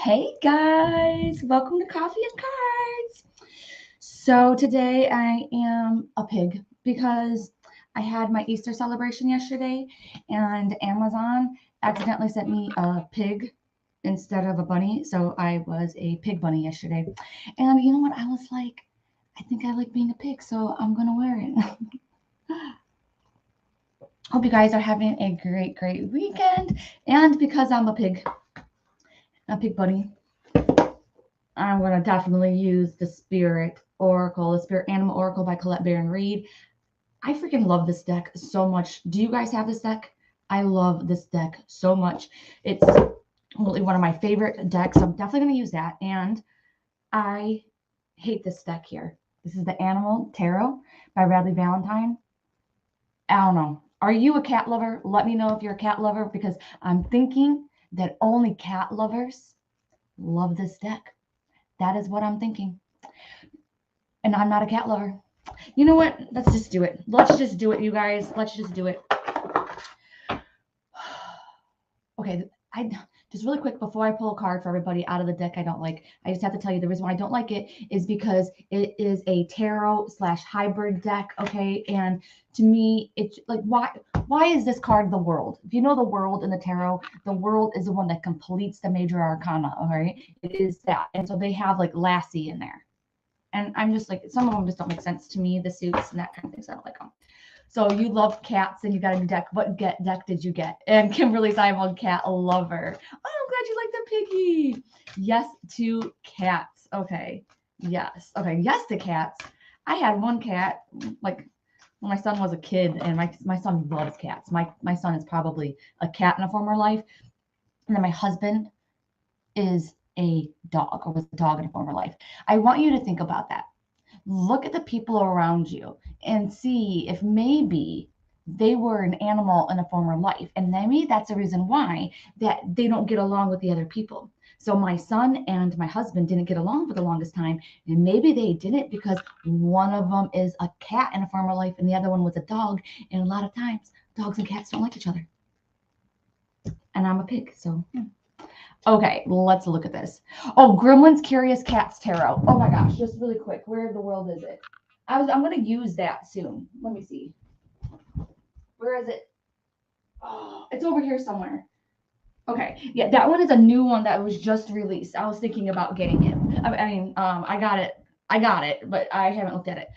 Hey guys, welcome to Coffee and Cards. So today I am a pig because I had my Easter celebration yesterday and Amazon accidentally sent me a pig instead of a bunny. So I was a pig bunny yesterday. And you know what? I was like, I think I like being a pig, so I'm going to wear it. Hope you guys are having a great weekend. And because I'm a pig bunny, I'm going to definitely use the Spirit Oracle, the Spirit Animal Oracle by Colette Baron Reed. I freaking love this deck so much. Do you guys have this deck? I love this deck so much. It's really one of my favorite decks. So I'm definitely going to use that. And I hate this deck here. This is the Animal Tarot by Radley Valentine. I don't know. Are you a cat lover? Let me know if you're a cat lover because I'm thinking that only cat lovers love this deck. That is what I'm thinking. And I'm not a cat lover. You know what? Let's just do it. Let's just do it, you guys. Let's just do it. Okay, I just really quick before I pull a card for everybody out of the deck I don't like. I just have to tell you the reason why I don't like it is because it is a tarot/hybrid deck. Okay, and to me, it's like why is this card the World? If you know the World in the tarot, the World is the one that completes the major arcana. All right, it is that, and so they have like Lassie in there. And I'm just like, some of them just don't make sense to me, the suits and that kind of thing. So I don't like them. So you love cats and you got a new deck. What deck did you get? And Kimberly's, I'm a cat lover. Oh, I'm glad you like the piggy. Yes to cats. Okay. Yes. Okay. Yes to cats. I had one cat, like when my son was a kid, and my son loves cats. My son is probably a cat in a former life. And then my husband is a dog or was a dog in a former life. I want you to think about that. Look at the people around you and see if maybe they were an animal in a former life. And maybe that's the reason why that they don't get along with the other people. So my son and my husband didn't get along for the longest time. And maybe they didn't because one of them is a cat in a former life and the other one was a dog. And a lot of times dogs and cats don't like each other. And I'm a pig, so yeah. Okay, let's look at this. Oh, Gremlin's Curious Cats Tarot. Oh my gosh, just really quick. Where in the world is it? I'm going to use that soon. Let me see. Where is it? Oh, it's over here somewhere. Okay, yeah, that one is a new one that was just released. I was thinking about getting it. I got it. But I haven't looked at it.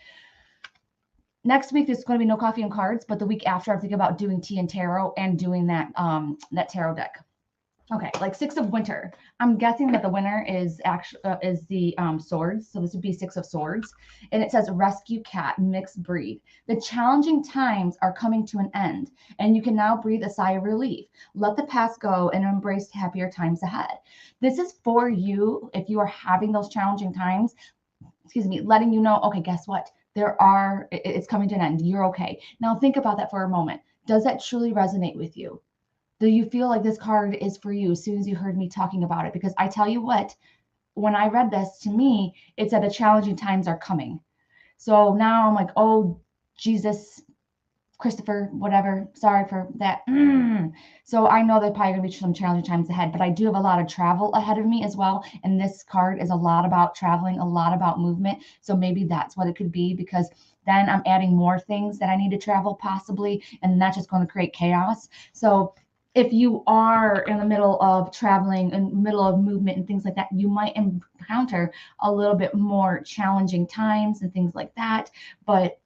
Next week, there's going to be no coffee and cards, but the week after, I'm thinking about doing tea and tarot and doing that tarot deck. Okay, like Six of Winter. I'm guessing that the winner is actually is the swords. So this would be Six of Swords, and it says rescue cat, mixed breed. The challenging times are coming to an end, and you can now breathe a sigh of relief. Let the past go and embrace happier times ahead. This is for you if you are having those challenging times. Excuse me, letting you know. Okay, guess what? It's coming to an end. You're okay. Now think about that for a moment. Does that truly resonate with you? Do you feel like this card is for you as soon as you heard me talking about it? Because I tell you what, when I read this, to me, it said the challenging times are coming. So now I'm like, oh, Jesus, Christopher, whatever. Sorry for that. So I know there's probably going to be some challenging times ahead, but I do have a lot of travel ahead of me as well. And this card is a lot about traveling, a lot about movement. So maybe that's what it could be because then I'm adding more things that I need to travel possibly, and that's just going to create chaos. So if you are in the middle of traveling, in the middle of movement and things like that, you might encounter a little bit more challenging times and things like that. But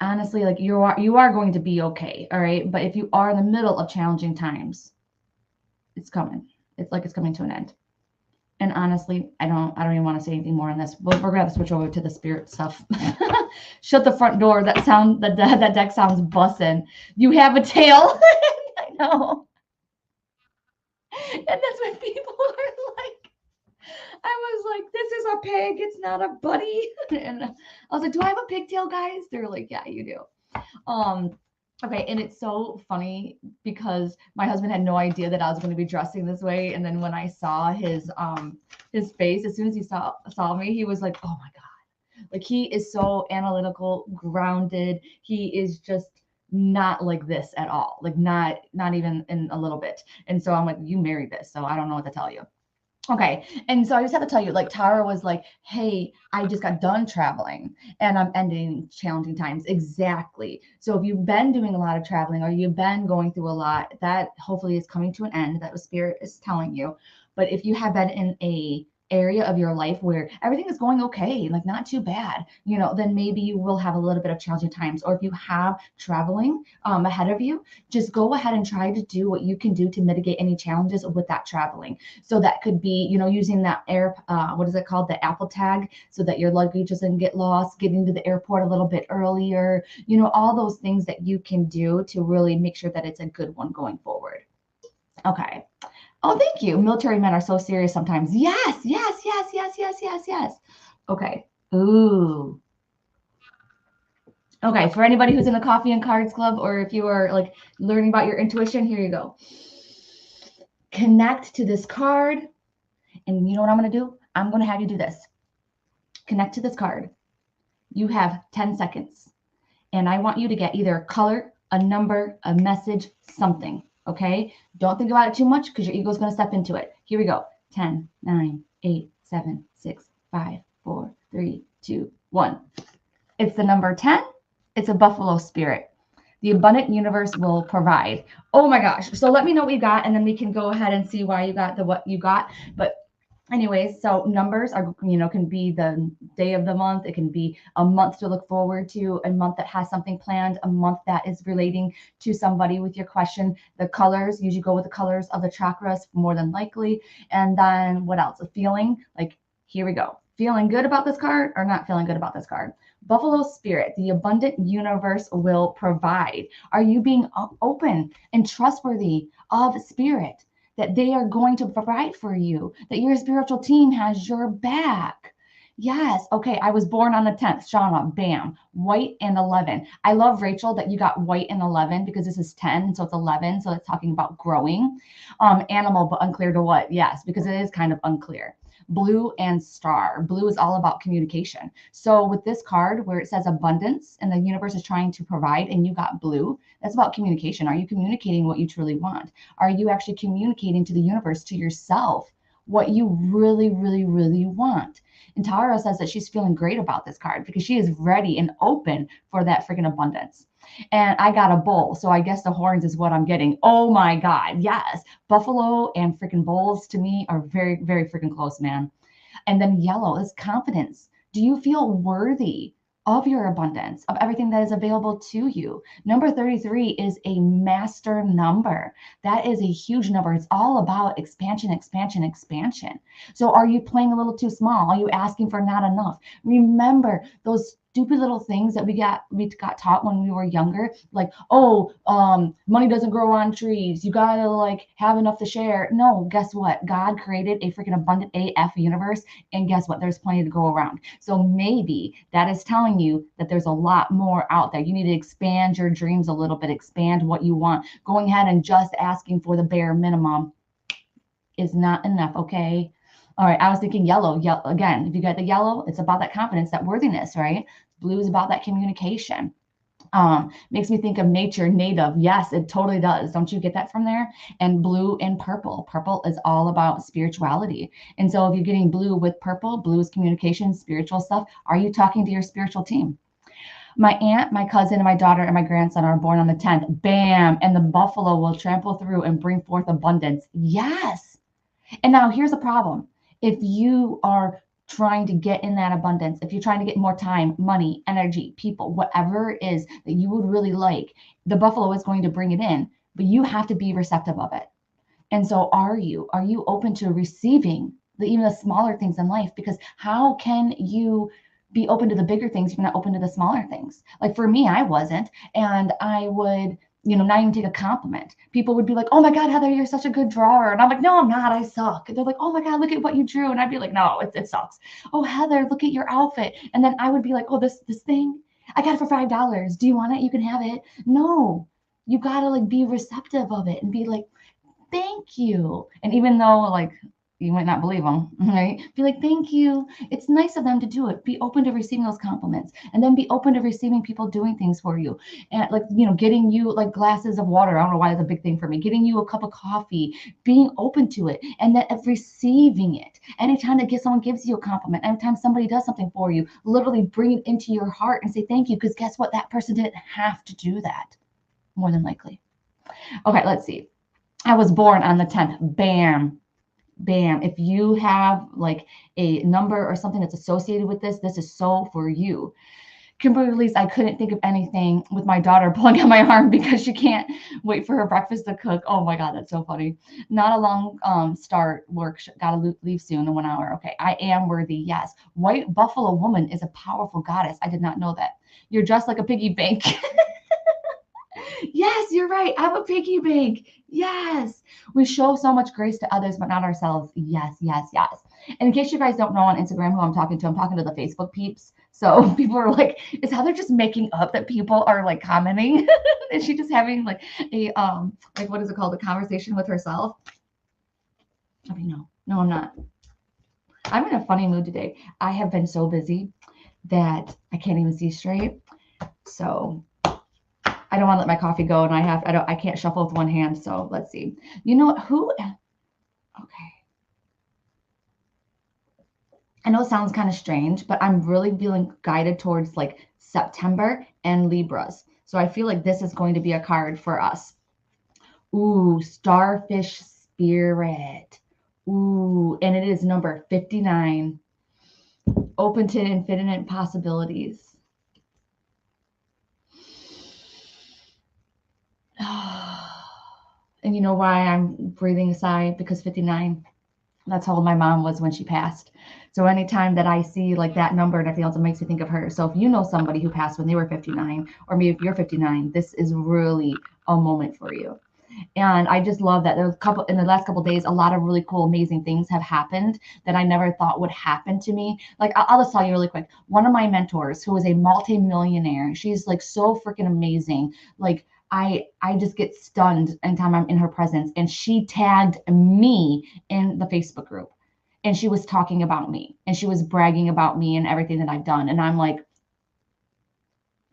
honestly, like you are going to be okay. All right. But if you are in the middle of challenging times, it's coming. It's like it's coming to an end. And honestly, I don't even want to say anything more on this. We're gonna have to switch over to the spirit stuff. Shut the front door. That deck sounds bussin'. You have a tail. I know. And that's when people are like, I was like, this is a pig. It's not a bunny. And I was like, do I have a pigtail, guys? They're like, yeah, you do. Okay, and it's so funny because my husband had no idea that I was going to be dressing this way, and then when I saw his face, as soon as he saw me, he was like, "Oh my God!" Like he is so analytical, grounded. He is just not like this at all. Like not even in a little bit. And so I'm like, "You married this, so I don't know what to tell you." Okay. And so I just have to tell you, like, Tara was like, hey, I just got done traveling and I'm ending challenging times. Exactly. So if you've been doing a lot of traveling or you've been going through a lot, that hopefully is coming to an end. That the spirit is telling you. But if you have been in a area of your life where everything is going okay, like not too bad, then maybe you will have a little bit of challenging times. Or if you have traveling ahead of you, just go ahead and try to do what you can do to mitigate any challenges with that traveling. So that could be, using that what is it called? The Apple tag, so that your luggage doesn't get lost, getting to the airport a little bit earlier, all those things that you can do to really make sure that it's a good one going forward. Okay. Oh, thank you. Military men are so serious sometimes. Yes, yes, yes, yes, yes, yes, yes. Okay. Ooh. Okay. For anybody who's in the Coffee and Cards Club, or if you are like learning about your intuition, here you go. Connect to this card. And you know what I'm going to do? I'm going to have you do this. Connect to this card. You have 10 seconds. And I want you to get either a color, a number, a message, something. Okay? Don't think about it too much because your ego is going to step into it. Here we go. 10, 9, 8, 7, 6, 5, 4, 3, 2, 1. It's the number 10. It's a buffalo spirit. The abundant universe will provide. Oh my gosh. So let me know what you got, and then we can go ahead and see why you got what you got. But anyways, so numbers are, can be the day of the month. It can be a month to look forward to, a month that has something planned, a month that is relating to somebody with your question. The colors, usually go with the colors of the chakras more than likely. And then what else? A feeling, like, here we go. Feeling good about this card or not feeling good about this card? Buffalo spirit, the abundant universe will provide. Are you being open and trustworthy of spirit? That they are going to provide for you, that your spiritual team has your back. Yes. Okay. I was born on the 10th. Shauna, bam. White and 11. I love, Rachel, that you got white and 11 because this is 10. So it's 11. So it's talking about growing. Animal, but unclear to what? Yes, because it is kind of unclear. Blue and star. Blue is all about communication. So with this card where it says abundance and the universe is trying to provide and you got blue, that's about communication. Are you communicating what you truly want? Are you actually communicating to the universe, to yourself, what you really, really, really want? And Tara says that she's feeling great about this card because she is ready and open for that freaking abundance. And I got a bull, so I guess the horns is what I'm getting. Oh my God, yes. Buffalo and freaking bulls to me are very, very freaking close, man. And then yellow is confidence. Do you feel worthy of your abundance, of everything that is available to you? Number 33 is a master number. That is a huge number. It's all about expansion, expansion, expansion. So are you playing a little too small? Are you asking for not enough? Remember those stupid little things that we got taught when we were younger, like, oh, money doesn't grow on trees, you gotta like have enough to share. No, guess what? God created a freaking abundant AF universe, and guess what? There's plenty to go around. So maybe that is telling you that there's a lot more out there. You need to expand your dreams a little bit, expand what you want. Going ahead and just asking for the bare minimum is not enough. Okay. All right, I was thinking yellow. Again, if you get the yellow, it's about that confidence, that worthiness, right? Blue is about that communication. Makes me think of nature, native. Yes, it totally does. Don't you get that from there? And blue and purple. Purple is all about spirituality. And so if you're getting blue with purple, blue is communication, spiritual stuff. Are you talking to your spiritual team? My aunt, my cousin, and my daughter and my grandson are born on the 10th. Bam. And the buffalo will trample through and bring forth abundance. Yes. And now here's the problem. If you are trying to get in that abundance, if you're trying to get more time, money, energy, people, whatever it is that you would really like, the buffalo is going to bring it in, but you have to be receptive of it. And so are you open to receiving even the smaller things in life? Because how can you be open to the bigger things if you're not open to the smaller things? Like for me, I wasn't, and I would not even take a compliment. People would be like, oh my God, Heather, you're such a good drawer. And I'm like, no, I'm not, I suck. And they're like, oh my God, look at what you drew. And I'd be like, no, it sucks. Oh, Heather, look at your outfit. And then I would be like, oh, this thing, I got it for $5. Do you want it? You can have it. No, you gotta like be receptive of it and be like, thank you. And even though like you might not believe them, right? Be like, thank you. It's nice of them to do it. Be open to receiving those compliments, and then be open to receiving people doing things for you. And like, getting you like glasses of water. I don't know why that's a big thing for me. Getting you a cup of coffee, being open to it, and then receiving it. Anytime that someone gives you a compliment, anytime somebody does something for you, literally bring it into your heart and say thank you. Because guess what? That person didn't have to do that, more than likely. Okay, let's see. I was born on the 10th. Bam. Bam. If you have like a number or something that's associated with this, this is so for you. Kimberly's, I couldn't think of anything with my daughter pulling on my arm because she can't wait for her breakfast to cook. Oh my God, that's so funny. Not a long start. Work. Gotta leave soon in 1 hour. Okay. I am worthy. Yes. White Buffalo Woman is a powerful goddess. I did not know that. You're dressed like a piggy bank. Yes, you're right. I'm a piggy bank. Yes. We show so much grace to others, but not ourselves. Yes, yes, yes. And in case you guys don't know on Instagram who I'm talking to the Facebook peeps. So people are like, is Heather just making up that people are like commenting? Is she just having like a like what is it called? A conversation with herself? I mean, no, I'm not. I'm in a funny mood today. I have been so busy that I can't even see straight. So I don't want to let my coffee go, and I can't shuffle with one hand. So let's see. You know who? Okay. I know it sounds kind of strange, but I'm really feeling guided towards like September and Libras. So I feel like this is going to be a card for us. Ooh, Starfish Spirit. Ooh, and it is number 59. Open to infinite possibilities. And you know why I'm breathing a sigh? Because 59, that's how old my mom was when she passed. So anytime that I see like that number and everything else, it makes me think of her. So if you know somebody who passed when they were 59, or maybe if you're 59, this is really a moment for you. And I just love that there's in the last couple of days, a lot of really cool, amazing things have happened that I never thought would happen to me. Like I'll just tell you really quick. One of my mentors, who is a multi-millionaire, she's like so freaking amazing. Like I just get stunned anytime I'm in her presence. And she tagged me in the Facebook group. And she was talking about me, and she was bragging about me and everything that I've done. And I'm like,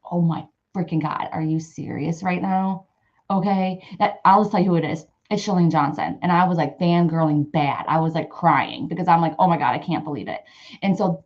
oh my freaking God, are you serious right now? Okay. I'll just tell you who it is. It's Shalene Johnson. And I was like fangirling bad. I was like crying because I'm like, oh my God, I can't believe it. And so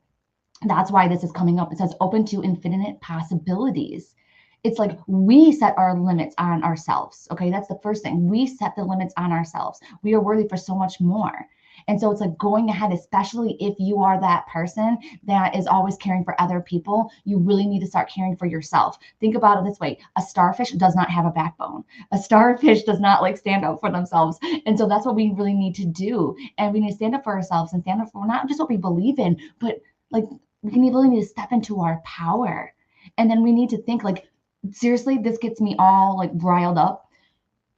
that's why this is coming up. It says open to infinite possibilities. It's like we set our limits on ourselves. Okay. That's the first thing. We set the limits on ourselves. We are worthy for so much more. And so it's like going ahead, especially if you are that person that is always caring for other people, you really need to start caring for yourself. Think about it this way. A starfish does not have a backbone. A starfish does not like stand up for themselves. And so that's what we really need to do. And we need to stand up for ourselves and stand up for not just what we believe in, but like we really need to step into our power. And then we need to think like, seriously, this gets me all like riled up.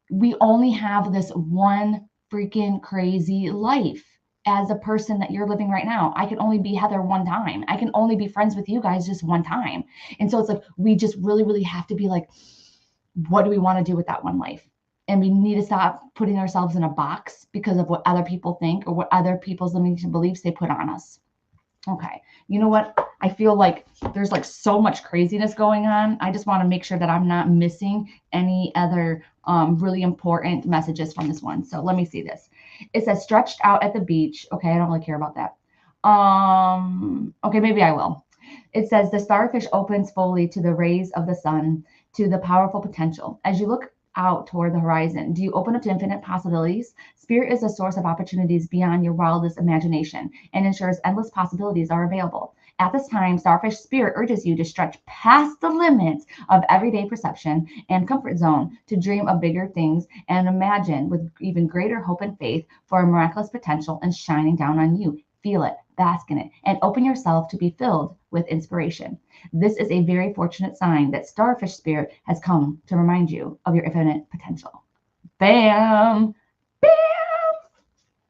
We only have this one freaking crazy life as a person that you're living right now. I can only be Heather one time. I can only be friends with you guys just one time. And so it's like, we just really, really have to be like, what do we want to do with that one life? And we need to stop putting ourselves in a box because of what other people think or what other people's limiting beliefs they put on us. Okay. You know what? I feel like there's like so much craziness going on. I just want to make sure that I'm not missing any other really important messages from this one. So let me see this. It says stretched out at the beach. Okay. I don't really care about that. Okay. Maybe I will. It says the starfish opens fully to the rays of the sun, to the powerful potential. As you look out toward the horizon, do you open up to infinite possibilities? Spirit is a source of opportunities beyond your wildest imagination and ensures endless possibilities are available. At this time, Starfish Spirit urges you to stretch past the limits of everyday perception and comfort zone to dream of bigger things and imagine with even greater hope and faith for a miraculous potential and shining down on you. Feel it, bask in it, and open yourself to be filled with inspiration. This is a very fortunate sign that Starfish Spirit has come to remind you of your infinite potential. Bam! Bam!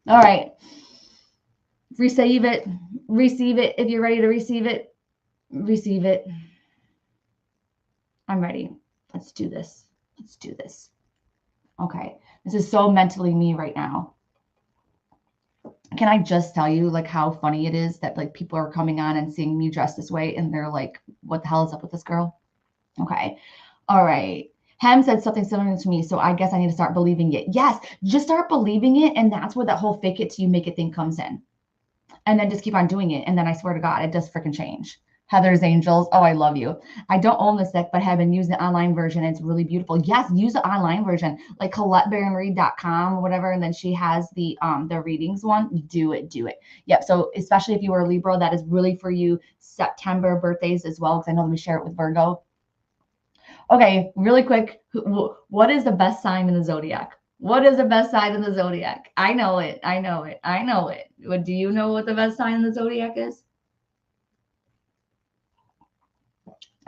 All right. Receive it. Receive it. If you're ready to receive it, receive it. I'm ready. Let's do this. Let's do this. Okay. This is so mentally me right now. Can I just tell you like how funny it is that like people are coming on and seeing me dressed this way and they're like, what the hell is up with this girl? Okay. All right. Hem said something similar to me, so I guess I need to start believing it. Yes, just start believing it, and that's where that whole fake it till you make it thing comes in. And then just keep on doing it, and then I swear to God, it does freaking change. Heather's Angels. Oh, I love you. I don't own this deck, but have been using the online version. It's really beautiful. Yes, use the online version, like ColetteBaronReed.com or whatever. And then she has the readings one. Do it, do it. Yep. So especially if you were a Libra, that is really for you. September birthdays as well, because I know we share it with Virgo. Okay, really quick. What is the best sign in the zodiac? What is the best sign in the zodiac? I know it. I know it. I know it. What, do you know what the best sign in the zodiac is?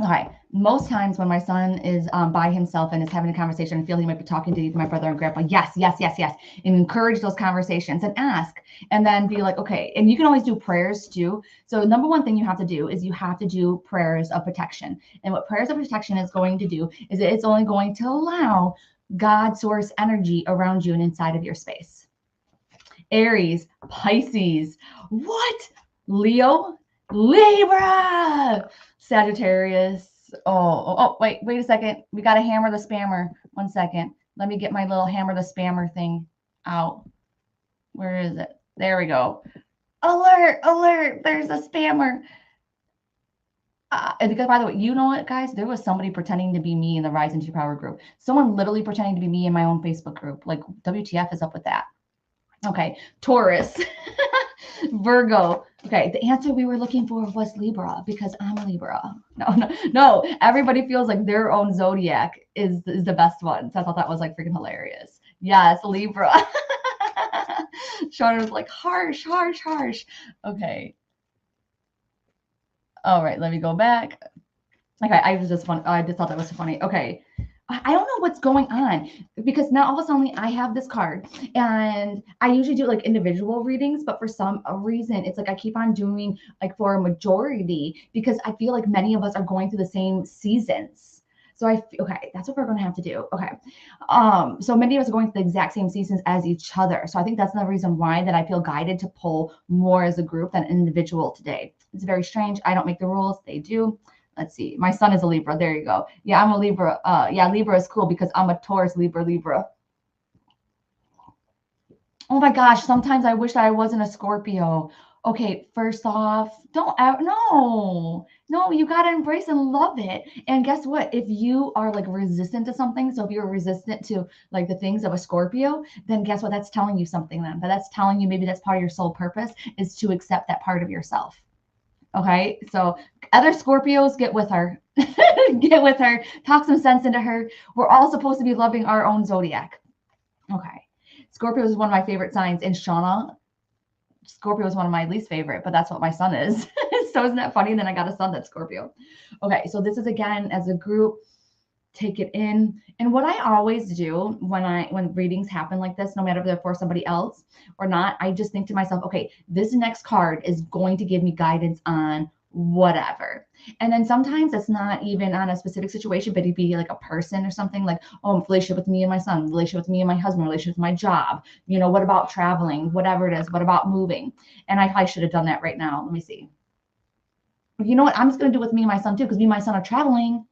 Okay. Most times when my son is by himself and is having a conversation, I feel he might be talking to my brother and grandpa. Yes, yes, yes, yes. And encourage those conversations and ask. And then be like, okay. And you can always do prayers too. So number one thing you have to do is you have to do prayers of protection. And what prayers of protection is going to do is it's only going to allow God source energy around you and inside of your space. Aries, Pisces, what? Leo, Libra, Sagittarius. Wait a second. We got to hammer the spammer. 1 second. Let me get my little hammer the spammer thing out. Where is it? There we go. Alert, alert. There's a spammer. And because, by the way, you know what, guys? There was somebody pretending to be me in the Rise into Your Power group. Someone literally pretending to be me in my own Facebook group. Like, WTF is up with that? Okay, Taurus, Virgo. Okay, the answer we were looking for was Libra because I'm a Libra. No. Everybody feels like their own zodiac is the best one. So I thought that was like freaking hilarious. Yes, Libra. Sean was like harsh. Okay. All right, let me go back. Okay, I just thought that was funny. Okay. I don't know what's going on because now all of a sudden I have this card and I usually do like individual readings, but for some reason it's like I keep on doing like for a majority because I feel like many of us are going through the same seasons. So okay, that's what we're going to have to do. Okay. So many of us are going through the exact same seasons as each other. So I think that's another reason why that I feel guided to pull more as a group than individual today. It's very strange. I don't make the rules. They do. Let's see. My son is a Libra. There you go. Yeah, I'm a Libra. Yeah, Libra is cool because I'm a Taurus, Libra. Oh my gosh. Sometimes I wish that I wasn't a Scorpio. Okay, first off, no, you got to embrace and love it. And guess what? If you are like resistant to something, so if you're resistant to like the things of a Scorpio, then guess what? That's telling you something then. But that's telling you maybe that's part of your soul purpose is to accept that part of yourself. Okay, so other Scorpios, get with her. Get with her. Talk some sense into her. We're all supposed to be loving our own zodiac. Okay. Scorpio is one of my favorite signs. And Shauna, Scorpio is one of my least favorite, but that's what my son is. So isn't that funny? And then I got a son that's Scorpio. Okay, so this is again as a group. Take it in. And what I always do when readings happen like this, no matter if they're for somebody else or not, I just think to myself, okay, this next card is going to give me guidance on whatever. And then sometimes it's not even on a specific situation, but it'd be like a person or something like, oh, relationship with me and my son, relationship with me and my husband, relationship with my job. You know, what about traveling? Whatever it is, what about moving? And I probably should have done that right now. Let me see. You know what? I'm just going to do it with me and my son too, because me and my son are traveling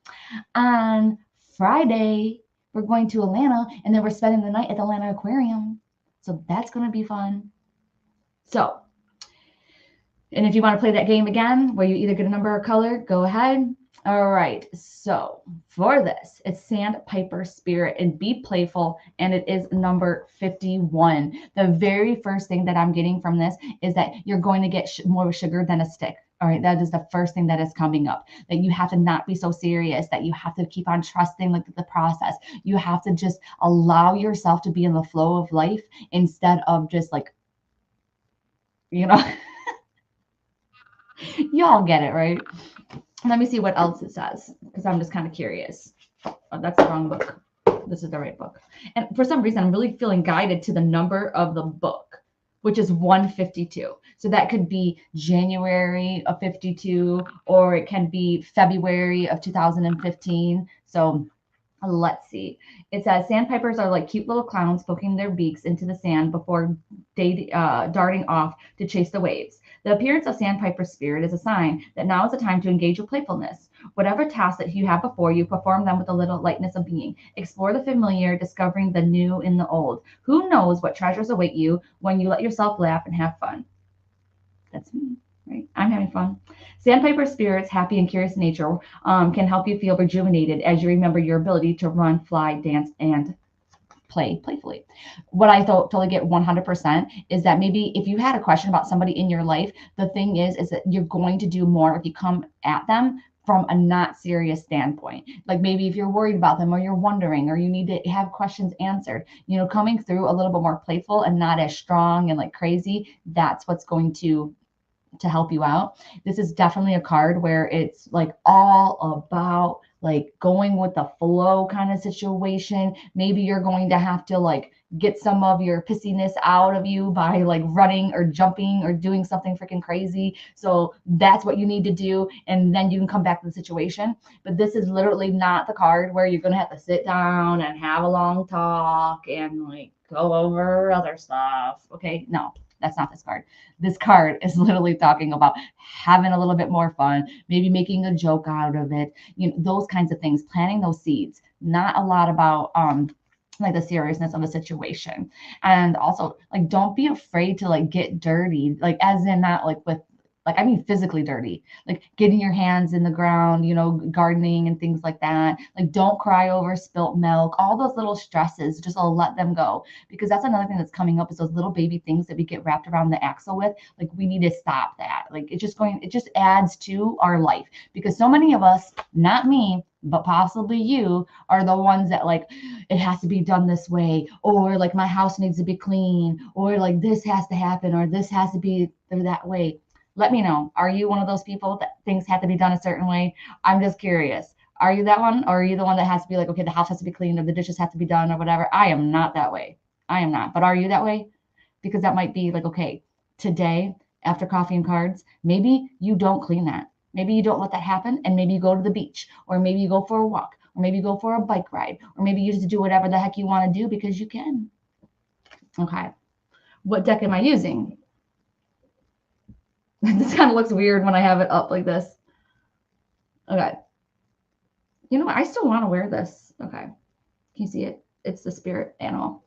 on Friday. We're going to Atlanta, and then we're spending the night at the Atlanta Aquarium. So that's going to be fun. So, and if you want to play that game again, where you either get a number or color, go ahead. All right. So for this, it's Sandpiper Spirit and Be Playful, and it is number 51. The very first thing that I'm getting from this is that you're going to get more sugar than a stick. All right, that is the first thing that is coming up, that you have to not be so serious, that you have to keep on trusting like the process. You have to just allow yourself to be in the flow of life instead of just like, you know, y'all get it, right? Let me see what else it says, because I'm just kind of curious. Oh, that's the wrong book. This is the right book. And for some reason, I'm really feeling guided to the number of the book, which is 152. So that could be January of 52, or it can be February of 2015. So Let's see. It says sandpipers are like cute little clowns poking their beaks into the sand before darting off to chase the waves. The appearance of sandpiper spirit is a sign that now is the time to engage with playfulness. Whatever tasks that you have before you, perform them with a little lightness of being. Explore the familiar, discovering the new in the old. Who knows what treasures await you when you let yourself laugh and have fun? That's me, right? I'm having fun. Sandpiper spirits, happy and curious nature, can help you feel rejuvenated as you remember your ability to run, fly, dance, and play playfully. What I totally get 100% is that maybe if you had a question about somebody in your life, the thing is that you're going to do more if you come at them from a not serious standpoint. Like maybe if you're worried about them or you're wondering or you need to have questions answered, coming through a little bit more playful and not as strong and like crazy, that's what's going to help you out. This is definitely a card where it's like all about like going with the flow kind of situation. Maybe you're going to have to like get some of your pissiness out of you by like running or jumping or doing something freaking crazy. So that's what you need to do. And then you can come back to the situation. But this is literally not the card where you're going to have to sit down and have a long talk and like go over other stuff. Okay. No, that's not this card. This card is literally talking about having a little bit more fun, maybe making a joke out of it, those kinds of things, planting those seeds, not a lot about like the seriousness of a situation. And also like don't be afraid to like get dirty, like as in not like with like I mean physically dirty, like getting your hands in the ground, gardening and things like that. Like don't cry over spilt milk, all those little stresses, just let them go, because that's another thing that's coming up is those little baby things that we get wrapped around the axle with. Like we need to stop that. Like it just adds to our life, because so many of us, not me, but possibly you, are the ones that like it has to be done this way, or like my house needs to be clean, or like this has to happen, or this has to be that way. Let me know. Are you one of those people that things have to be done a certain way? I'm just curious. Are you that one? Or are you the one that has to be like, okay, the house has to be clean or the dishes have to be done or whatever? I am not that way. I am not. But are you that way? Because that might be like, okay, today after coffee and cards, maybe you don't clean that. Maybe you don't let that happen. And maybe you go to the beach, or maybe you go for a walk, or maybe you go for a bike ride, or maybe you just do whatever the heck you want to do because you can. Okay. What deck am I using? This kind of looks weird when I have it up like this. Okay. You know what? I still want to wear this. Okay. Can you see it? It's the spirit animal.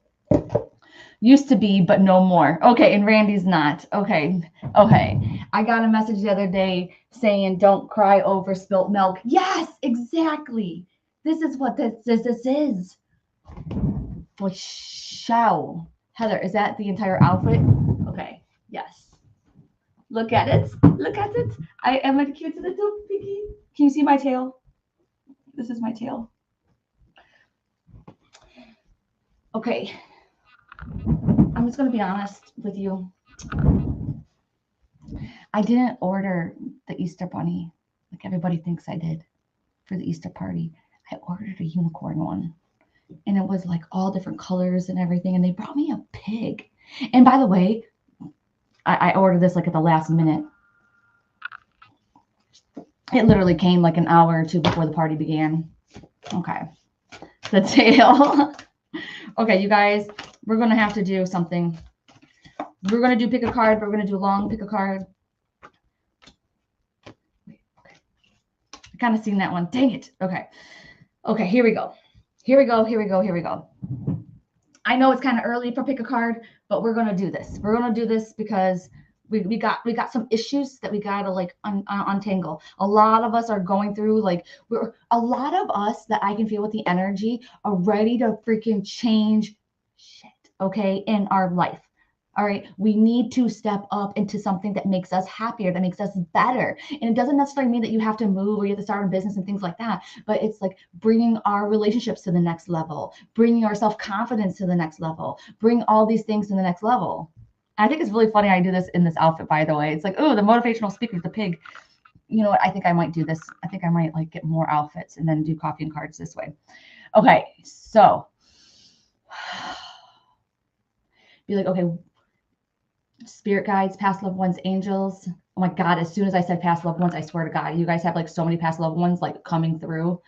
Used to be, but no more. Okay. And Randy's not. Okay. Okay. I got a message the other day saying, don't cry over spilt milk. Yes, exactly. This is what this is. For show. Heather, is that the entire outfit? Okay. Yes. Look at it. Look at it. I am a cute little piggy. Can you see my tail? This is my tail. Okay. I'm just going to be honest with you. I didn't order the Easter bunny like everybody thinks I did for the Easter party. I ordered a unicorn one. And it was like all different colors and everything. And they brought me a pig. And by the way, I ordered this like at the last minute. It literally came like an hour or two before the party began. Okay. The tail. Okay, you guys, we're going to have to do something. We're going to do pick a card, but we're going to do long pick a card. Okay. I kind of seen that one. Dang it. Okay. Okay, here we go. Here we go. Here we go. Here we go. I know it's kind of early for pick a card, but we're going to do this. We're going to do this because we got some issues that we got to like untangle. A lot of us are going through like a lot of us that I can feel with the energy are ready to freaking change shit, okay, in our life. All right, we need to step up into something that makes us happier, that makes us better. And it doesn't necessarily mean that you have to move or you have to start a business and things like that, but it's like bringing our relationships to the next level, bringing our self-confidence to the next level, bring all these things to the next level. I think it's really funny I do this in this outfit, by the way. It's like, oh, the motivational speaker, the pig. You know what? I think I might do this. I think I might like get more outfits and then do coffee and cards this way. Okay, so be like, okay, spirit guides, past loved ones, angels. Oh my God, as soon as I said past loved ones, I swear to God, you guys have like so many past loved ones like coming through.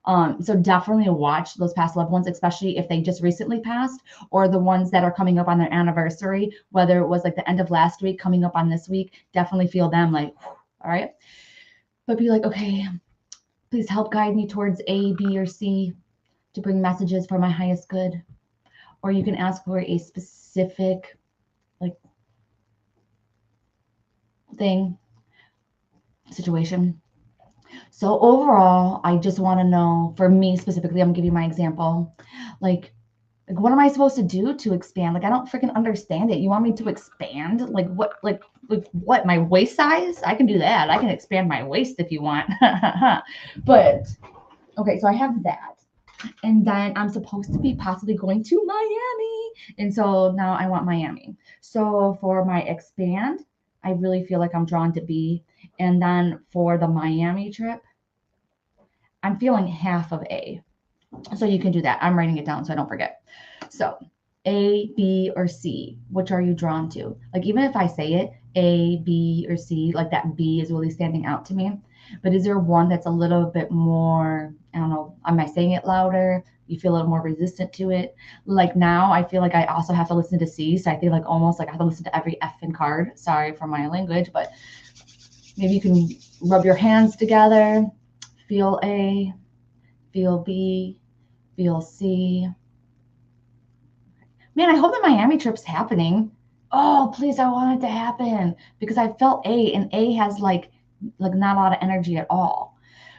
So definitely watch those past loved ones, especially if they just recently passed, or the ones that are coming up on their anniversary, whether it was like the end of last week coming up on this week. Definitely feel them like, all right. But be like, okay, please help guide me towards A, B, or C to bring messages for my highest good. Or you can ask for a specific like thing, situation. So overall, I just want to know, for me specifically, I'm gonna give you my example. Like what am I supposed to do to expand? Like I don't freaking understand it. You want me to expand? Like what? Like what? My waist size? I can do that. I can expand my waist if you want. But okay, so I have that. And then I'm supposed to be possibly going to Miami. And so now I want Miami. So for my expand, I really feel like I'm drawn to B. And then for the Miami trip, I'm feeling half of A. So you can do that. I'm writing it down so I don't forget. So A, B, or C, which are you drawn to? Like even if I say it, A, B, or C, like that B is really standing out to me. But is there one that's a little bit more, I don't know, am I saying it louder? You feel a little more resistant to it. Like now I feel like I also have to listen to C. So I feel like almost like I have to listen to every effing card. Sorry for my language, but maybe you can rub your hands together, feel A, feel B, feel C. Man, I hope the Miami trip's happening. Oh, please, I want it to happen because I felt A, and A has like not a lot of energy at all.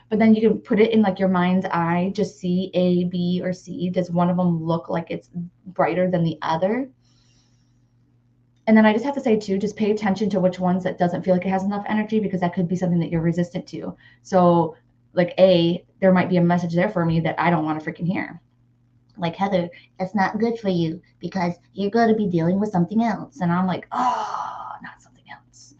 But then you can put it in like your mind's eye, just see A, B, or C. Does one of them look like it's brighter than the other? And then I just have to say too, just pay attention to which ones that doesn't feel like it has enough energy, because that could be something that you're resistant to. So like A, there might be a message there for me that I don't want to freaking hear. Like, Heather, it's not good for you because you're going to be dealing with something else. And I'm like, oh, not something else.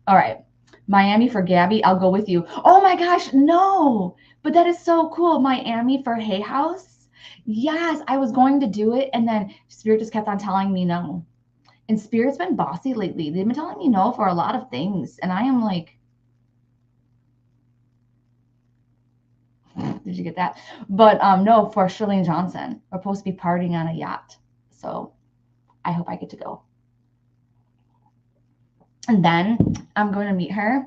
All right. Miami for Gabby. I'll go with you. Oh my gosh, no. But that is so cool. Miami for Hay House. Yes, I was going to do it. And then Spirit just kept on telling me no. And Spirit's been bossy lately. They've been telling me no for a lot of things. And I am like, did you get that? But no, for Shirley Johnson. We're supposed to be partying on a yacht. So I hope I get to go. And then I'm going to meet her.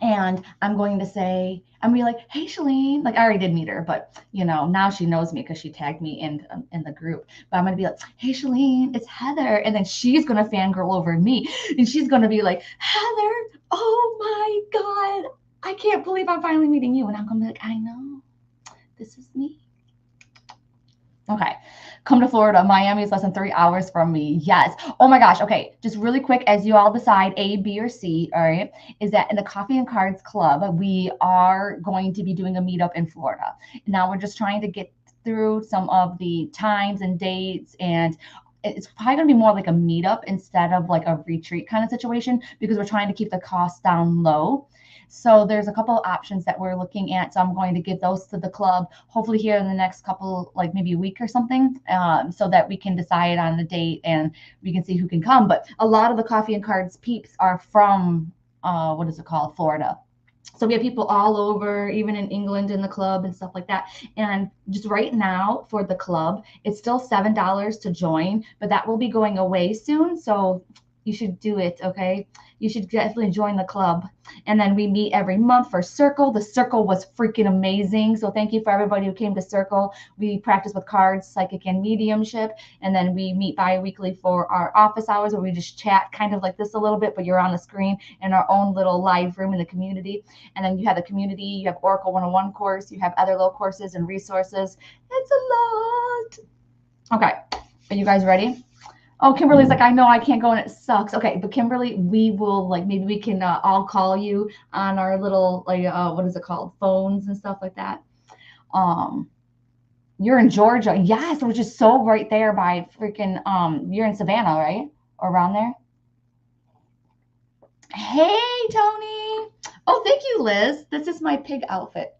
And I'm going to say, I'm going to be like, hey, Shalene. Like, I already did meet her, but, you know, now she knows me because she tagged me in the group. But I'm going to be like, hey, Shalene, it's Heather. And then she's going to fangirl over me. And she's going to be like, Heather, oh, my God. I can't believe I'm finally meeting you. And I'm going to be like, I know. This is me. Okay. Come to Florida. Miami is less than 3 hours from me. Yes. Oh my gosh. Okay. Just really quick, as you all decide A, B, or C, all right, is that in the Coffee and Cards Club, we are going to be doing a meetup in Florida. Now we're just trying to get through some of the times and dates, and it's probably going to be more like a meetup instead of like a retreat kind of situation, because we're trying to keep the costs down low. So there's a couple of options that we're looking at. So I'm going to give those to the club, hopefully here in the next couple, like maybe a week or something, so that we can decide on the date and we can see who can come. But a lot of the Coffee and Cards peeps are from, what is it called, Florida. So we have people all over, even in England in the club and stuff like that. And just right now for the club, it's still $7 to join, but that will be going away soon. So you should do it, okay? You should definitely join the club. And then we meet every month for Circle. The Circle was freaking amazing. So thank you for everybody who came to Circle. We practice with cards, psychic, and mediumship. And then we meet bi-weekly for our office hours, where we just chat kind of like this a little bit, but you're on the screen in our own little live room in the community. And then you have the community, you have Oracle 101 course, you have other little courses and resources. It's a lot. Okay, are you guys ready? Oh, Kimberly's like, I know I can't go and it sucks. Okay, but Kimberly, we will, like, maybe we can all call you on our little, like, what is it called? Phones and stuff like that. You're in Georgia. Yes, which is so right there by freaking, you're in Savannah, right? Or around there? Hey, Tony. Oh, thank you, Liz. This is my pig outfit.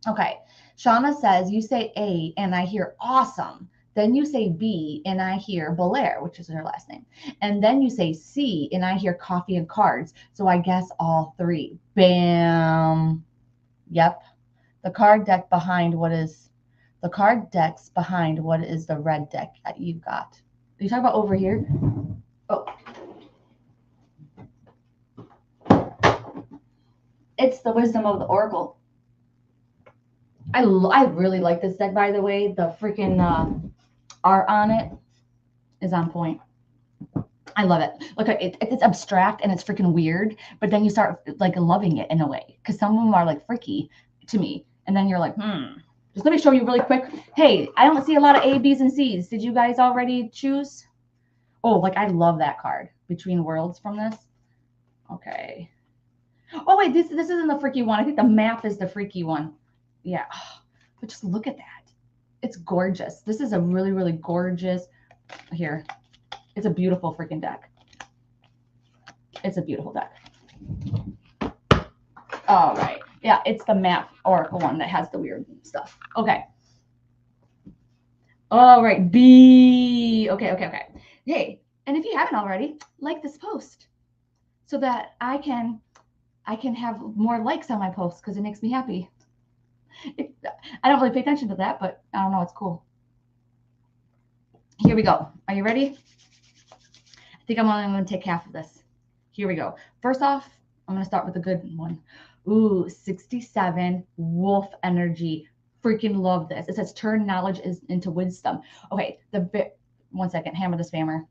Okay. Shauna says, you say A and I hear awesome. Then you say B and I hear Belair, which is her last name. And then you say C and I hear Coffee and Cards. So I guess all three. Bam. Yep. the card deck behind what is the card decks behind what is the red deck that you've got. Are you talking about over here? Oh, it's the Wisdom of the Oracle. I really like this deck, by the way. The freaking art on it is on point. I love it. Look, it's abstract and it's freaking weird, but then you start like loving it in a way because some of them are like freaky to me, and then you're like, Just let me show you really quick. Hey, I don't see a lot of A, B's, and C's. Did you guys already choose? Oh, like I love that card, Between Worlds from this. Okay. Oh wait, this isn't the freaky one. I think the map is the freaky one. Yeah, but just look at that. It's gorgeous. This is a really, really gorgeous. Here, it's a beautiful freaking deck. It's a beautiful deck. All right. Yeah, it's the map oracle one that has the weird stuff. Okay. All right, B. Okay. Hey, and if you haven't already, like this post so that I can have more likes on my posts because it makes me happy. I don't really pay attention to that, but I don't know. It's cool. Here we go. Are you ready? I think I'm only going to take half of this. Here we go. First off, I'm going to start with the good one. Ooh, 67 wolf energy. Freaking love this. It says turn knowledge into wisdom. Okay, one second. Hammer the spammer.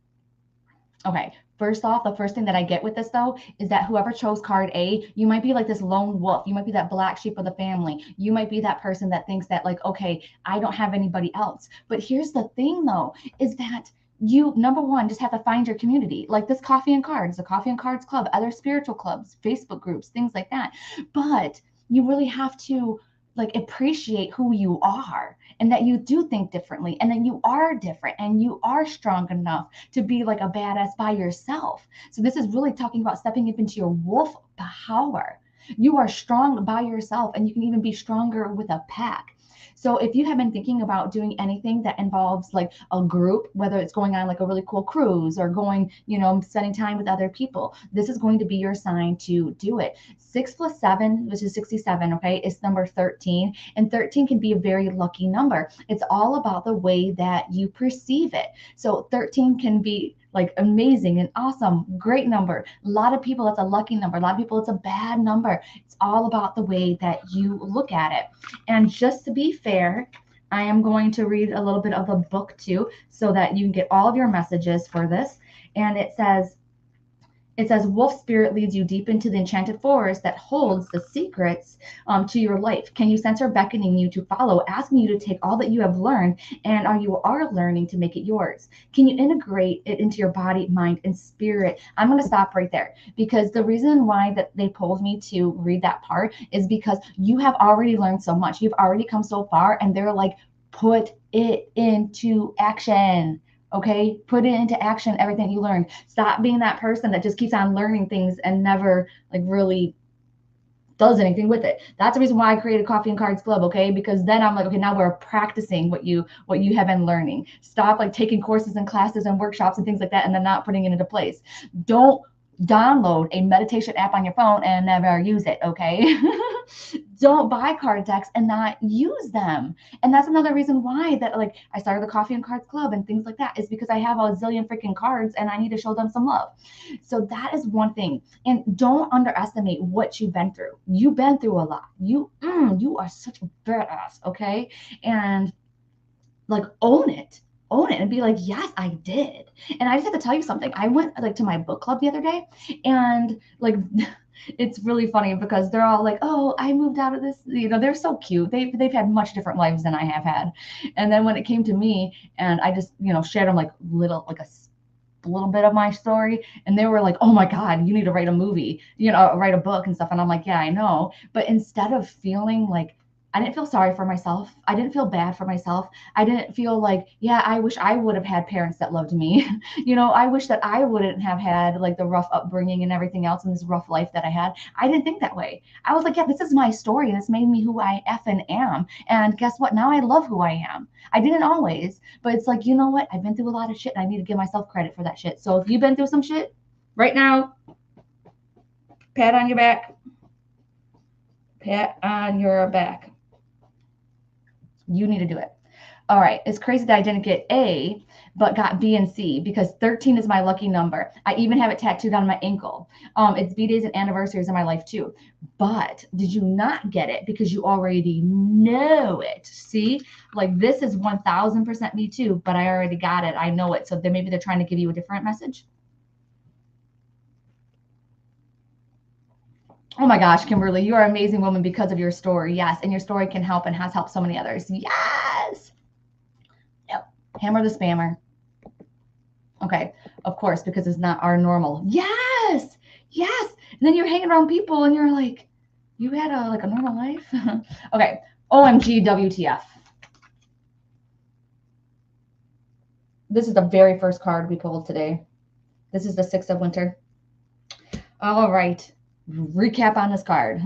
Okay, first off, the first thing that I get with this though is that whoever chose card A, you might be like this lone wolf. You might be that black sheep of the family. You might be that person that thinks that like, okay, I don't have anybody else. But here's the thing though, is that you, number one, just have to find your community, like this Coffee and Cards, the Coffee and Cards Club, other spiritual clubs, Facebook groups, things like that. But you really have to like appreciate who you are and that you do think differently and that you are different and you are strong enough to be like a badass by yourself. So this is really talking about stepping up into your wolf power. You are strong by yourself and you can even be stronger with a pack. So if you have been thinking about doing anything that involves like a group, whether it's going on like a really cool cruise or going, spending time with other people, this is going to be your sign to do it. 6 plus 7, which is 67, okay, is number 13. And 13 can be a very lucky number. It's all about the way that you perceive it. So 13 can be like amazing and awesome, great number. A lot of people, it's a lucky number. A lot of people, it's a bad number. It's all about the way that you look at it. And just to be fair, I am going to read a little bit of the book too, so that you can get all of your messages for this. And it says, wolf spirit leads you deep into the enchanted forest that holds the secrets to your life. Can you sense her beckoning you to follow, asking you to take all that you have learned and you are learning to make it yours? Can you integrate it into your body, mind, and spirit? I'm going to stop right there because the reason why that they pulled me to read that part is because you have already learned so much. You've already come so far, and they're like, put it into action. Okay, put it into action, everything you learned. Stop being that person that just keeps on learning things and never like really does anything with it. That's the reason why I created Coffee and Cards Club, okay? Because then I'm like, okay, now we're practicing what you have been learning. Stop like taking courses and classes and workshops and things like that and then not putting it into place. Don't download a meditation app on your phone and never use it, okay? Don't buy card decks and not use them. And that's another reason why that like I started the Coffee and Cards Club and things like that is because I have a zillion freaking cards and I need to show them some love. So that is one thing. And don't underestimate what you've been through. You've been through a lot. You are such a badass, okay? And like own it and be like, yes, I did. And I just have to tell you something. I went like to my book club the other day and like it's really funny because they're all like, oh, I moved out of this, they're so cute. They've had much different lives than I have had. And then when it came to me and I just, shared them like a little bit of my story, and they were like, oh my God, you need to write a movie, write a book and stuff. And I'm like, yeah, I know. But instead of feeling like, I didn't feel sorry for myself. I didn't feel bad for myself. I didn't feel like, yeah, I wish I would have had parents that loved me. I wish that I wouldn't have had like the rough upbringing and everything else in this rough life that I had. I didn't think that way. I was like, yeah, this is my story and it's made me who I effing am. And guess what? Now I love who I am. I didn't always, but it's like, you know what? I've been through a lot of shit and I need to give myself credit for that shit. So if you've been through some shit right now, pat on your back. Pat on your back. You need to do it. All right. It's crazy that I didn't get A, but got B and C because 13 is my lucky number. I even have it tattooed on my ankle. It's B-days and anniversaries in my life too. But did you not get it because you already know it? See, like this is 1000% me too, but I already got it. I know it. So then maybe they're trying to give you a different message. Oh my gosh, Kimberly, you are an amazing woman because of your story. Yes. And your story can help and has helped so many others. Yes. Yep. Hammer the spammer. Okay. Of course, because it's not our normal. Yes. Yes. And then you're hanging around people and you're like, you had a normal life. Okay. OMG WTF. This is the very first card we pulled today. This is the 6 of winter. All right. Recap on this card.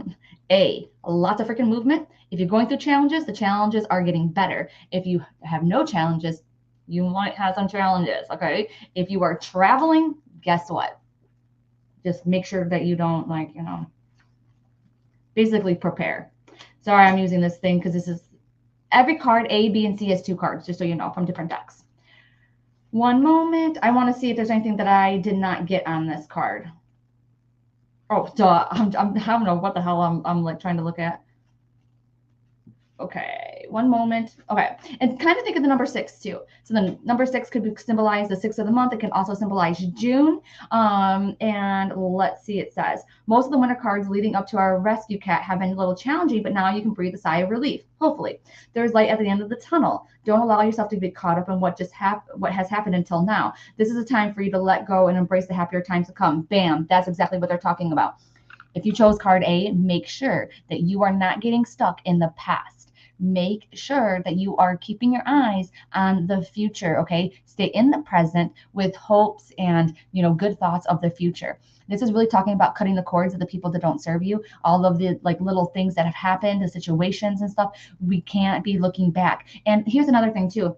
A, lots of freaking movement. If you're going through challenges, the challenges are getting better. If you have no challenges, you might have some challenges. Okay. If you are traveling, guess what? Just make sure that you don't basically prepare. Sorry, I'm using this thing because this is every card, A, B, and C has 2 cards, just so you know, from different decks. One moment. I want to see if there's anything that I did not get on this card. Oh, duh. I don't know what the hell I'm like trying to look at. Okay, one moment. Okay, and kind of think of the number 6 too. So the number 6 could symbolize the 6th of the month. It can also symbolize June. And let's see, it says, most of the winter cards leading up to our rescue cat have been a little challenging, but now you can breathe a sigh of relief. Hopefully, there's light at the end of the tunnel. Don't allow yourself to be caught up in what has happened until now. This is a time for you to let go and embrace the happier times to come. Bam, that's exactly what they're talking about. If you chose card A, make sure that you are not getting stuck in the past. Make sure that you are keeping your eyes on the future, okay? Stay in the present with hopes and, good thoughts of the future. This is really talking about cutting the cords of the people that don't serve you, all of the little things that have happened, the situations and stuff. We can't be looking back. And here's another thing too.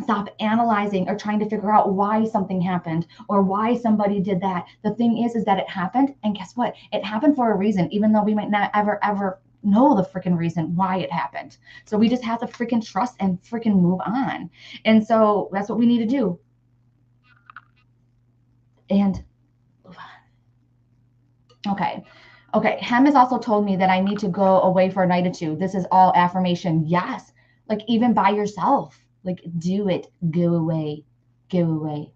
Stop analyzing or trying to figure out why something happened or why somebody did that. The thing is that it happened. And guess what? It happened for a reason, even though we might not ever know the freaking reason why it happened. So we just have to freaking trust and freaking move on. And so that's what we need to do. And move on. Okay. Okay. Hem has also told me that I need to go away for a night or two. This is all affirmation. Yes. Like even by yourself. Like, do it. Go away. Go away.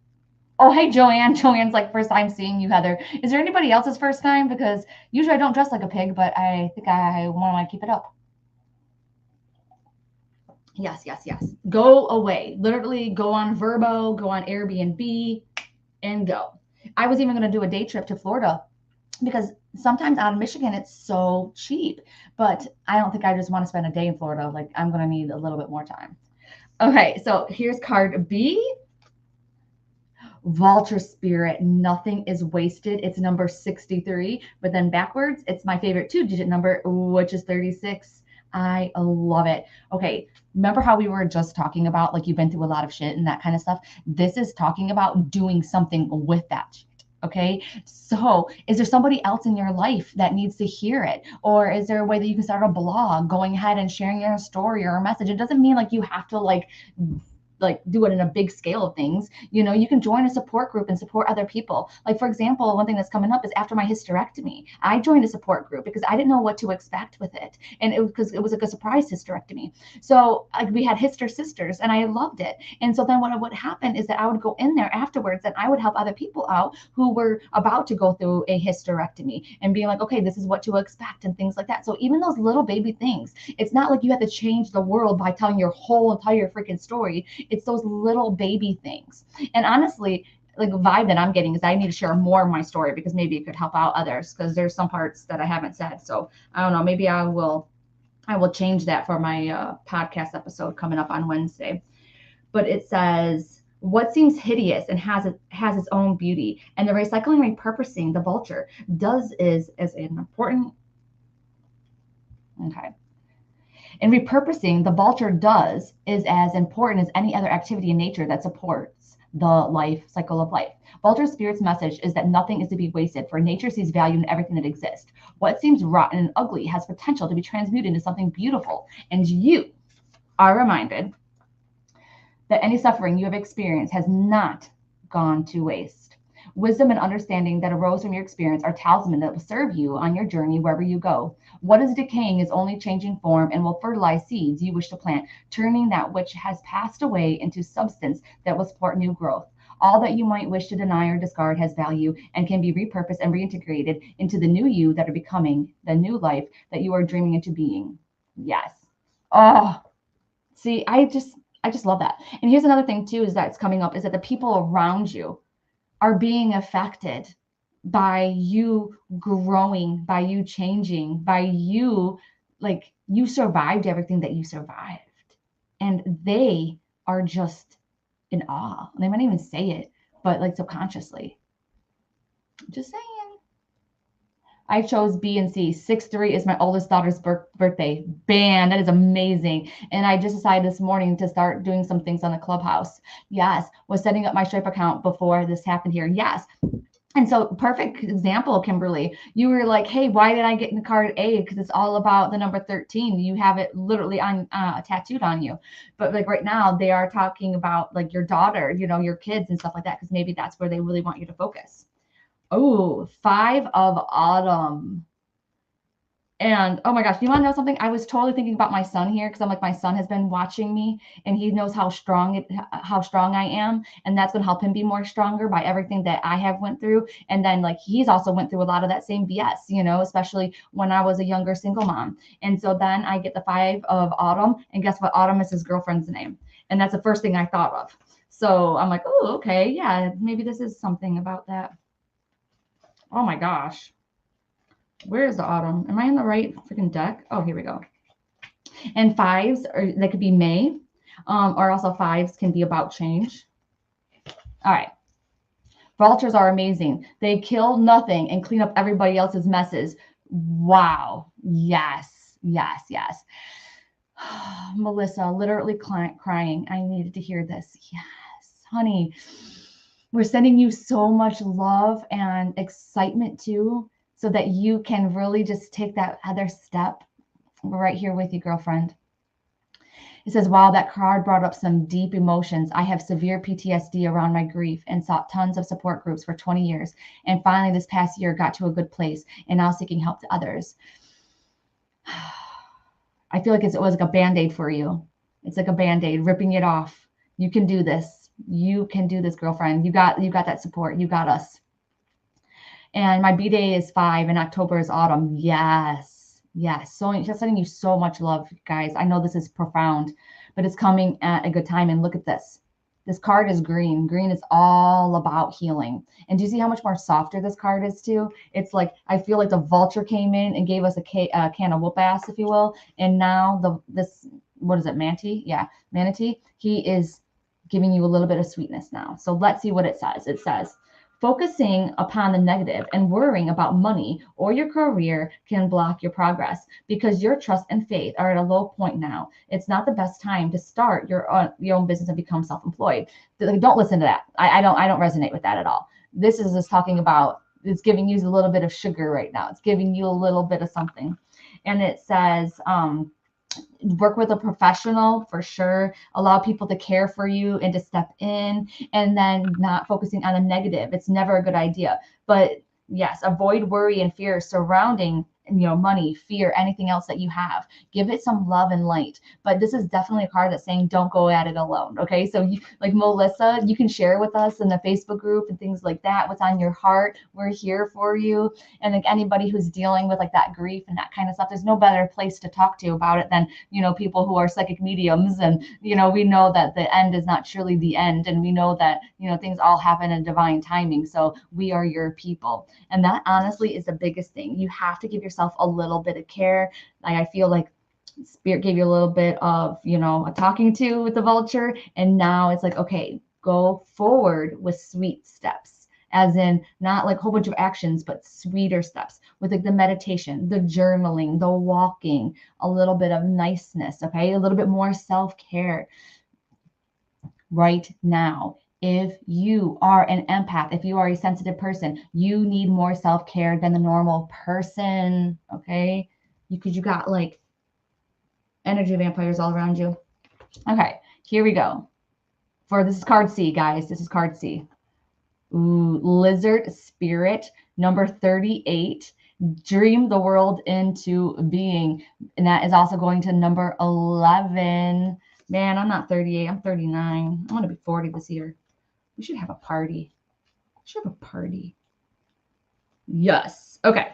Oh, hey, Joanne. Joanne's like, first time seeing you, Heather. Is there anybody else's first time? Because usually I don't dress like a pig, but I think I want to keep it up. Yes, yes, yes. Go away. Literally go on Verbo, go on Airbnb, and go. I was even going to do a day trip to Florida because sometimes out of Michigan, it's so cheap. But I don't think I just want to spend a day in Florida. Like, I'm going to need a little bit more time. Okay, so here's card B. Vulture Spirit. Nothing is wasted. It's number 63, but then backwards, it's my favorite 2-digit number, which is 36. I love it. Okay, remember how we were just talking about like you've been through a lot of shit and that kind of stuff? This is talking about doing something with that shit. Okay, so is there somebody else in your life that needs to hear it? Or is there a way that you can start a blog, going ahead and sharing your story or a message? It doesn't mean like you have to like do it in a big scale of things. You can join a support group and support other people. Like, for example, one thing that's coming up is after my hysterectomy, I joined a support group because I didn't know what to expect with it. And it was like a surprise hysterectomy. So we had Hyster Sisters and I loved it. And so then what would happen is that I would go in there afterwards and I would help other people out who were about to go through a hysterectomy and being like, okay, this is what to expect and things like that. So even those little baby things, it's not like you have to change the world by telling your whole entire freaking story. It's those little baby things. And honestly, like the vibe that I'm getting is I need to share more of my story because maybe it could help out others because there's some parts that I haven't said. So I don't know, maybe I will change that for my podcast episode coming up on Wednesday. But it says, what seems hideous and has its own beauty, and the recycling and repurposing the vulture does is an important. Okay. And repurposing the vulture does is as important as any other activity in nature that supports the life cycle of life. Vulture Spirit's message is that nothing is to be wasted, for nature sees value in everything that exists. What seems rotten and ugly has potential to be transmuted into something beautiful, and you are reminded that any suffering you have experienced has not gone to waste. Wisdom and understanding that arose from your experience are talisman that will serve you on your journey wherever you go. What is decaying is only changing form and will fertilize seeds you wish to plant, turning that which has passed away into substance that will support new growth. All that you might wish to deny or discard has value and can be repurposed and reintegrated into the new you that are becoming, the new life that you are dreaming into being. Yes. Oh, see, I just love that. And here's another thing too, is that's coming up is that the people around you are being affected by you growing, by you changing, by you, like, you survived everything that you survived. And they are just in awe. They might even say it, but like subconsciously. Just saying. I chose B and C. 6/3 is my oldest daughter's birthday. Bam, that is amazing. And I just decided this morning to start doing some things on the Clubhouse. Yes, was setting up my Stripe account before this happened here. Yes. And so, perfect example, Kimberly. You were like, hey, why did I get in the card A? Because it's all about the number 13. You have it literally on tattooed on you. But like right now, they are talking about like your daughter, your kids and stuff like that, because maybe that's where they really want you to focus. Oh, 5 of Autumn. And oh my gosh, do you want to know something? I was totally thinking about my son here because I'm like, my son has been watching me and he knows how strong I am. And that's going to help him be more stronger by everything that I have went through. And then like, he's also went through a lot of that same BS, especially when I was a younger single mom. And so then I get the 5 of Autumn, and guess what? Autumn is his girlfriend's name. And that's the first thing I thought of. So I'm like, oh, okay. Yeah, maybe this is something about that. Oh my gosh. Where is the Autumn? Am I in the right freaking deck? Oh, here we go. And 5s, or they could be May, or also 5s can be about change. All right. Vultures are amazing. They kill nothing and clean up everybody else's messes. Wow. Yes, yes, yes. Melissa, literally crying. I needed to hear this. Yes, honey. We're sending you so much love and excitement too, so that you can really just take that other step. We're right here with you, girlfriend. It says, wow, that card brought up some deep emotions. I have severe PTSD around my grief and sought tons of support groups for 20 years. And finally, this past year, got to a good place and now seeking help to others. I feel like it was like a Band-Aid for you. It's like a Band-Aid, ripping it off. You can do this. You can do this, girlfriend. You got that support. You got us. And my B-Day is 5 and October is Autumn. Yes. Yes. So just sending you so much love, guys. I know this is profound, but it's coming at a good time. And look at this. This card is green. Green is all about healing. And do you see how much more softer this card is too? It's like, I feel like the vulture came in and gave us a can of whoop ass, if you will. And now what is it? Manatee? Yeah. Manatee. He is giving you a little bit of sweetness now. So let's see what it says. It says, focusing upon the negative and worrying about money or your career can block your progress because your trust and faith are at a low point now. It's not the best time to start your own business and become self-employed. Don't listen to that. I don't resonate with that at all. This is just talking about, it's giving you a little bit of sugar right now. It's giving you a little bit of something. And it says, work with a professional for sure. Allow people to care for you and to step in, and then not focusing on the negative. It's never a good idea. But yes, avoid worry and fear surrounding money, fear, anything else that you have. Give it some love and light. But this is definitely a card that's saying don't go at it alone. Okay, so you, like Melissa, you can share with us in the Facebook group and things like that, what's on your heart. We're here for you. And like anybody who's dealing with like that grief and that kind of stuff, there's no better place to talk to about it than people who are psychic mediums. And we know that the end is not surely the end, and we know that things all happen in divine timing. So we are your people, and that honestly is the biggest thing. You have to give yourself a little bit of care. I feel like Spirit gave you a little bit of a talking to with the vulture, and now it's like, okay, go forward with sweet steps, as in not like a whole bunch of actions, but sweeter steps with like the meditation, the journaling, the walking, a little bit of niceness, okay, a little bit more self-care right now. If you are an empath, if you are a sensitive person, you need more self-care than the normal person, okay? Because you got like energy vampires all around you. Okay, here we go. This is card C, guys. This is card C. Ooh, lizard spirit number 38. Dream the world into being. And that is also going to number 11. Man, I'm not 38. I'm 39. I'm going to be 40 this year. We should have a party. We should have a party. Yes. Okay.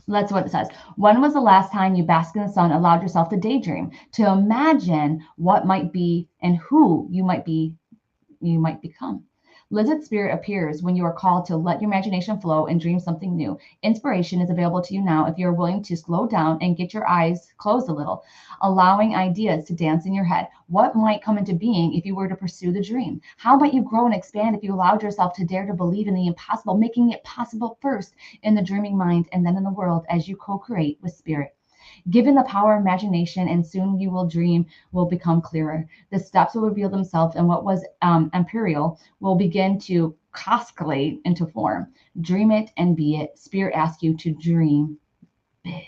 That's what it says. When was the last time you basked in the sun, allowed yourself to daydream, to imagine what might be and who you might become? Lizard spirit appears when you are called to let your imagination flow and dream something new. Inspiration is available to you now if you're willing to slow down and get your eyes closed a little, allowing ideas to dance in your head. What might come into being if you were to pursue the dream? How might you grow and expand if you allowed yourself to dare to believe in the impossible, making it possible first in the dreaming mind and then in the world as you co-create with spirit? Given the power of imagination, and soon you will dream will become clearer. The steps will reveal themselves, and what was imperial will begin to cascade into form. Dream it and be it. Spirit asks you to dream big.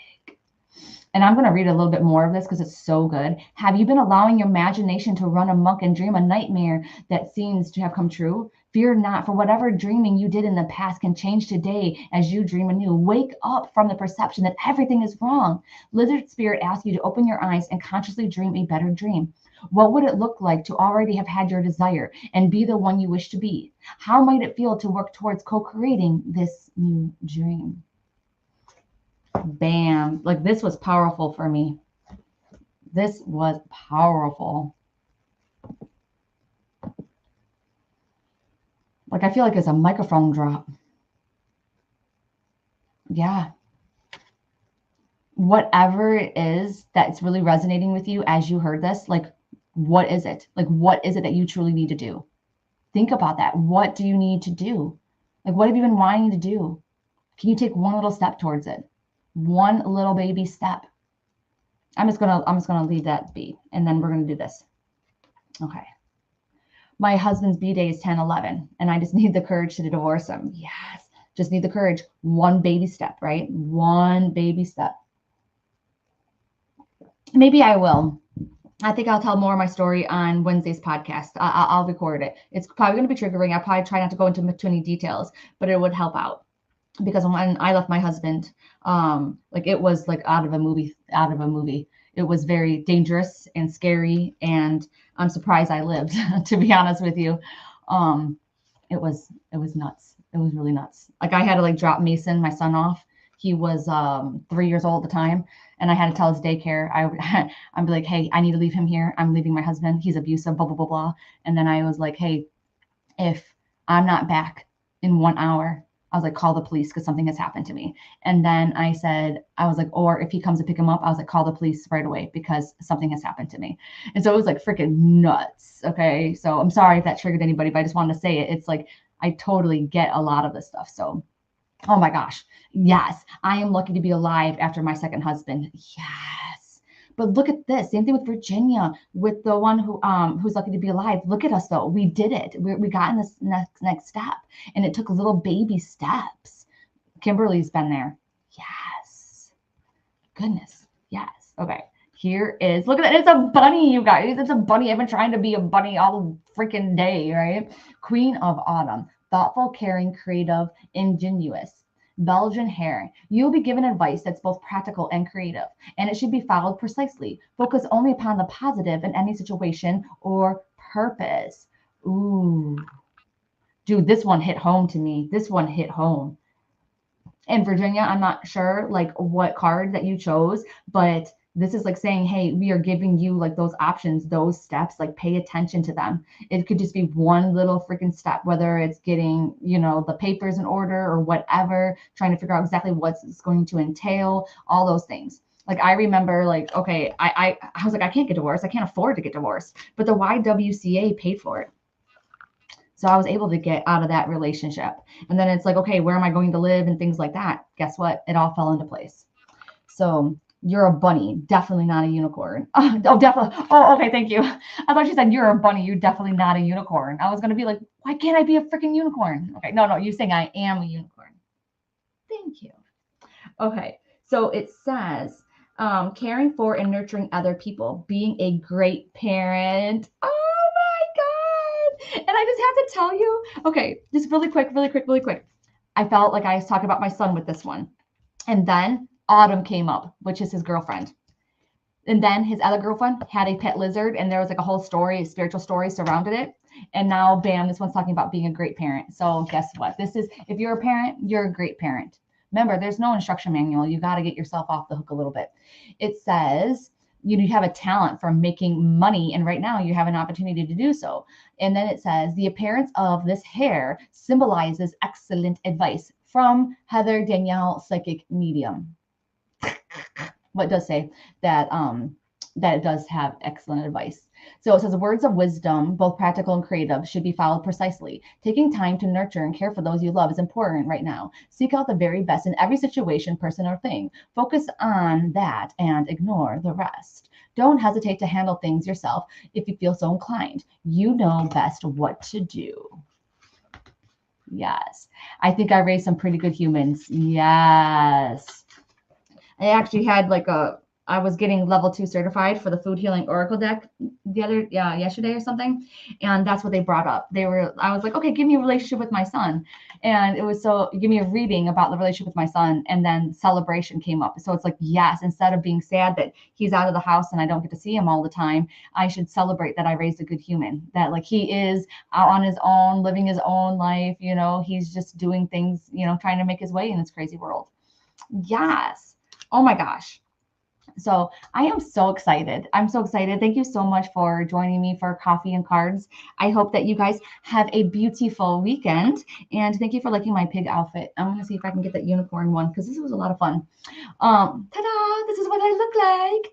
And I'm going to read a little bit more of this because it's so good. Have you been allowing your imagination to run amok and dream a nightmare that seems to have come true? Fear not, for whatever dreaming you did in the past can change today as you dream anew. Wake up from the perception that everything is wrong. Lizard spirit asks you to open your eyes and consciously dream a better dream. What would it look like to already have had your desire and be the one you wish to be? How might it feel to work towards co-creating this new dream? Bam. Like, this was powerful for me. This was powerful. Like, I feel like it's a microphone drop. Yeah. Whatever it is that's really resonating with you as you heard this, like, what is it? Like, what is it that you truly need to do? Think about that. What do you need to do? Like, what have you been wanting to do? Can you take one little step towards it? One little baby step. I'm just gonna leave that be, and then we're gonna do this. Okay. My husband's B-day is 10/11, and I just need the courage to divorce him. Yes, just need the courage. One baby step, right? One baby step. Maybe I will. I think I'll tell more of my story on Wednesday's podcast. I'll record it. It's probably going to be triggering. I'll probably try not to go into too many details, but it would help out. Because when I left my husband, like, it was like out of a movie. It was very dangerous and scary, and I'm surprised I lived, to be honest with you. It was nuts. It was really nuts. Like, I had to like drop Mason, my son, off. He was 3 years old at the time, and I had to tell his daycare. I'd be like, hey, I need to leave him here. I'm leaving my husband. He's abusive, blah, blah, blah, blah. And then I was like, hey, if I'm not back in 1 hour, I was like, call the police because something has happened to me. And then I was like, or if he comes to pick him up, I was like, call the police right away because something has happened to me. And so it was like freaking nuts. Okay. So I'm sorry if that triggered anybody, but I just wanted to say it. It's like, I totally get a lot of this stuff. So, oh my gosh. Yes. I am lucky to be alive after my second husband. Yes. But look at this. Same thing with Virginia, with the one who's lucky to be alive. Look at us, though. We did it. We got in this next step, and it took little baby steps. Kimberly's been there. Yes. Goodness. Yes. Okay. Here is, look at that. It's a bunny, you guys. It's a bunny. I've been trying to be a bunny all freaking day, right? Queen of Autumn. Thoughtful, caring, creative, ingenuous. Belgian hair. You'll be given advice that's both practical and creative, and it should be followed precisely. Focus only upon the positive in any situation or purpose. Ooh. Dude, this one hit home to me. This one hit home. And Virginia, I'm not sure like what card that you chose, but this is like saying, hey, we are giving you like those options, those steps, like pay attention to them. It could just be one little freaking step, whether it's getting, the papers in order or whatever, trying to figure out exactly what it's going to entail, all those things. Like, I remember, like, okay, I was like, I can't get divorced. I can't afford to get divorced. But the YWCA paid for it. So I was able to get out of that relationship. And then it's like, okay, where am I going to live and things like that? Guess what? It all fell into place. So you're a bunny, definitely not a unicorn. Oh, definitely. Oh, okay, thank you. I thought you said you're a bunny. You're definitely not a unicorn. I was going to be like, why can't I be a freaking unicorn? Okay, no, you're saying I am a unicorn. Thank you. Okay, so it says, caring for and nurturing other people, being a great parent. Oh my God. And I just have to tell you, okay, just really quick, really quick, really quick. I felt like I was talking about my son with this one. And then Autumn came up, which is his girlfriend. And then his other girlfriend had a pet lizard, and there was like a whole story, a spiritual story surrounded it. And now, bam, this one's talking about being a great parent. So guess what? This is, if you're a parent, you're a great parent. Remember, there's no instruction manual. You got to get yourself off the hook a little bit. It says you have a talent for making money, and right now you have an opportunity to do so. And then it says the appearance of this hair symbolizes excellent advice from Heather Danielle, psychic medium. What does say that that it does have excellent advice. So it says words of wisdom, both practical and creative, should be followed precisely. Taking time to nurture and care for those you love is important right now. Seek out the very best in every situation, person, or thing. Focus on that and ignore the rest. Don't hesitate to handle things yourself if you feel so inclined. You know best what to do. Yes. I think I raised some pretty good humans. Yes. I actually had I was getting level 2 certified for the food healing oracle deck yesterday or something. And that's what they brought up. I was like, okay, give me a relationship with my son. And it was give me a reading about the relationship with my son. And then celebration came up. So it's like, yes, instead of being sad that he's out of the house and I don't get to see him all the time, I should celebrate that I raised a good human, that like he is out on his own, living his own life. He's just doing things, trying to make his way in this crazy world. Yes. Oh my gosh. So I am so excited. I'm so excited. Thank you so much for joining me for Coffee and Cards. I hope that you guys have a beautiful weekend. And thank you for liking my pig outfit. I'm going to see if I can get that unicorn one because this was a lot of fun. Ta-da! This is what I look like.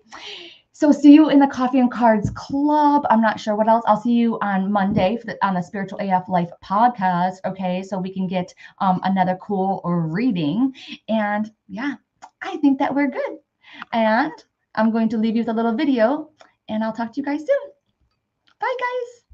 So see you in the Coffee and Cards Club. I'm not sure what else. I'll see you on Monday on the Spiritual AF Life podcast. Okay, so we can get another cool reading. And yeah, I think that we're good. And I'm going to leave you with a little video, and I'll talk to you guys soon. Bye, guys.